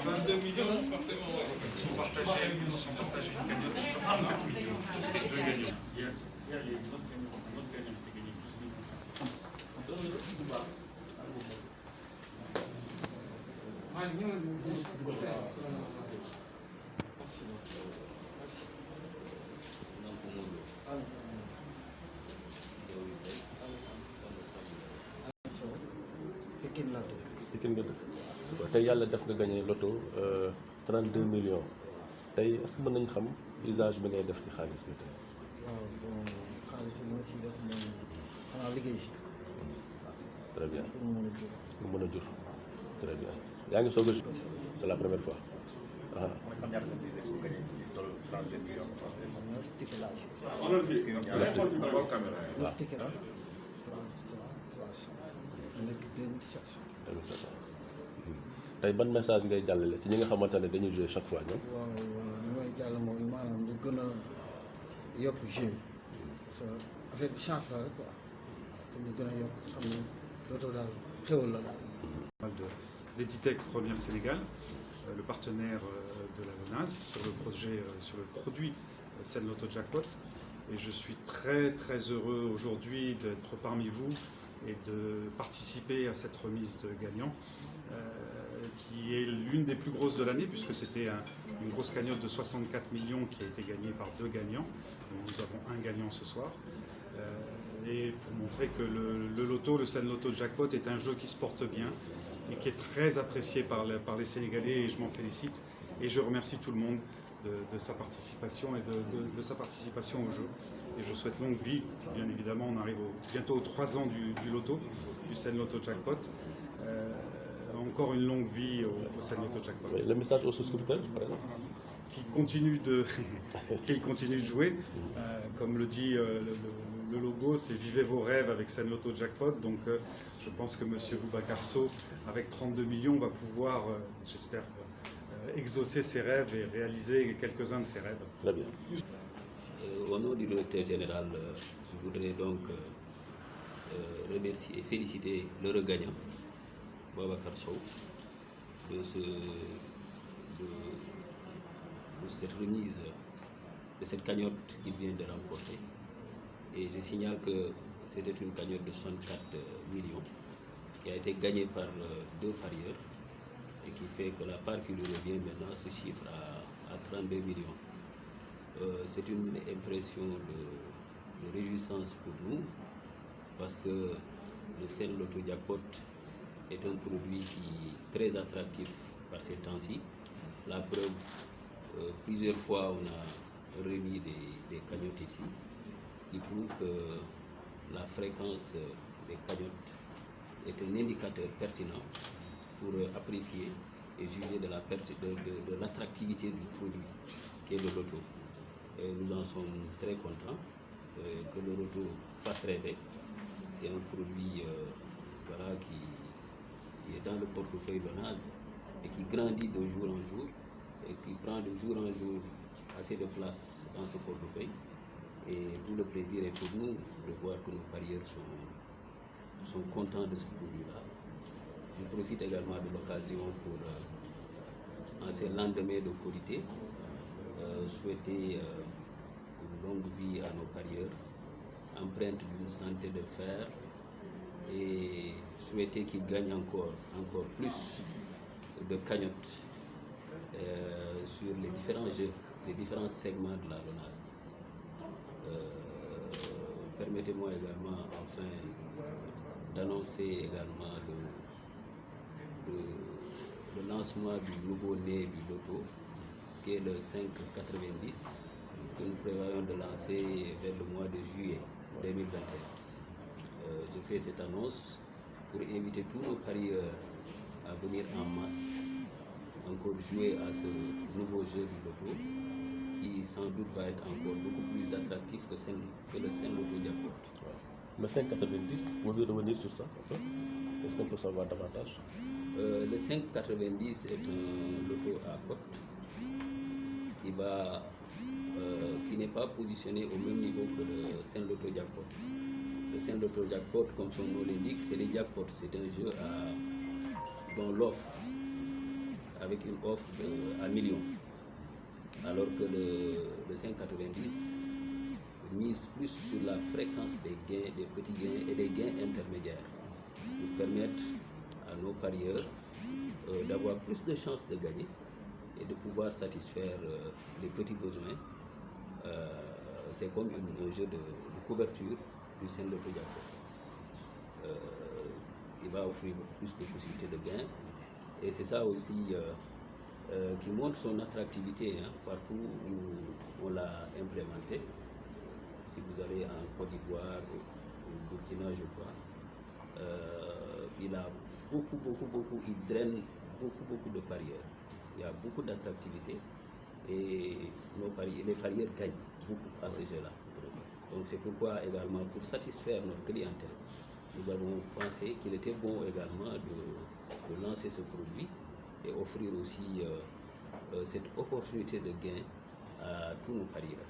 22 millions, forcément, ouais. Ils sont partagés une cagnotte de 64 millions. Deux gagnants. Hier, il y a une autre gagnant qui a gagné 12 millions 500. Pikine nga dëkk tey yàlla def nga gagné loto 32 millions tey est-ce que mën nañu xam usage bi ngay def ci xaalis bi tey. waaw bon xaalis bi ma ciy def mooy xanaa liggéey si. très bien pour mu mën a jur. mu mën a jur très bien yaa ngi soog a c'est la première fois. ah. xam nga ticket laa ci. waaw ticket la 300 nekk 2700. tey ban message ngay jàllale ci ñi nga xamante ne dañuy jouer chaque fois ñoom. waaw li may jàll mooy maanaam lu gën a yokk jeu parce que affaire bi chance la rek quoi pour ñu gën a yokk xam ne loto daal xéwal la daal. D'Editech Première Sénégal, le partenaire de la LONASE sur le projet, sur le produit Sen Loto Jackpot. Et je suis très très heureux aujourd'hui d'être parmi vous et de participer à cette remise de gagnants, qui est l'une des plus grosses de l'année, puisque c'était une grosse cagnotte de 64 millions qui a été gagnée par 2 gagnants. Donc nous avons un gagnant ce soir. Et pour montrer que le loto, le Sen Loto Jackpot, est un jeu qui se porte bien et qui est très apprécié par les Sénégalais, et je m'en félicite. Et je remercie tout le monde de sa participation et de sa participation au jeu. Et je souhaite longue vie. Bien évidemment, on arrive bientôt aux 3 ans du loto, du Sen Loto Jackpot. Encore une longue vie au Sen Loto Jackpot. Le message aux souscripteurs, par exemple, qu'ils continuent de jouer. Comme le dit le logo, c'est vivez vos rêves avec Sen Loto Jackpot. Donc je pense que M. Boubacar Sow, avec 32 millions, va pouvoir, j'espère, exaucer ses rêves et réaliser quelques-uns de ses rêves. Très bien. Au nom du directeur général, je voudrais donc remercier et féliciter le gagnant, Boubacar Sow, de cette remise, de cette cagnotte qu'il vient de remporter. Et je signale que c'était une cagnotte de 64 millions qui a été gagnée par 2 parieurs et qui fait que la part qui lui revient maintenant se chiffre à 32 millions. C'est une impression de réjouissance pour nous parce que le Sen Loto Jackpot est un produit qui est très attractif par ces temps-ci. La preuve, plusieurs fois on a remis des cagnottes ici qui prouvent que la fréquence des cagnottes est un indicateur pertinent pour apprécier et juger de l'attractivité du produit qui est le loto. Et nous en sommes très contents que le loto fasse rêver. C'est un produit voilà, qui est dans le portefeuille LONASE et qui grandit de jour en jour et qui prend de jour en jour assez de place dans ce portefeuille. Et tout le plaisir est pour nous de voir que nos parieurs sont contents de ce produit-là. Je profite également de l'occasion pour, en ces lendemains de Korité, souhaiter une longue vie à nos parieurs, empreinte d'une santé de fer, et souhaiter qu'ils gagnent encore plus de cagnottes sur les différents jeux, les différents segments de la LONASE. Permettez-moi également enfin d'annoncer également le lancement du nouveau-né du loto qui est le 5,90 que nous prévoyons de lancer vers le mois de juillet 2021. Je fais cette annonce pour inviter tous nos parieurs à venir en masse encore jouer à ce nouveau jeu du loto qui sans doute va être encore beaucoup plus attractif que le Sen Loto Jackpot. Le 5,90, vous voulez revenir sur ça? Est-ce qu'on peut savoir davantage? Le 5,90 est un loto à cote qui n'est pas positionné au même niveau que le Sen Loto Jackpot. Le Sen Loto Jackpot, comme son nom l'indique, c'est les jackpots. C'est un jeu dont l'offre, avec une offre à millions, alors que le 5,90 mise plus sur la fréquence des gains, des petits gains et des gains intermédiaires, pour permettre à nos parieurs d'avoir plus de chances de gagner et de pouvoir satisfaire les petits besoins. C'est comme un jeu de couverture du Saint Loto Jackpot. Il va offrir plus de possibilités de gains, et c'est ça aussi qui montre son attractivité partout où on l'a implémenté. Si vous allez en Côte d'Ivoire, au Burkina, je crois, il a il draine beaucoup de parieurs. Il y a beaucoup d'attractivité et les parieurs gagnent beaucoup à ce jeu-là. Donc c'est pourquoi également, pour satisfaire notre clientèle, nous avons pensé qu'il était bon également de lancer ce produit et offrir aussi cette opportunité de gain à tous nos parieurs.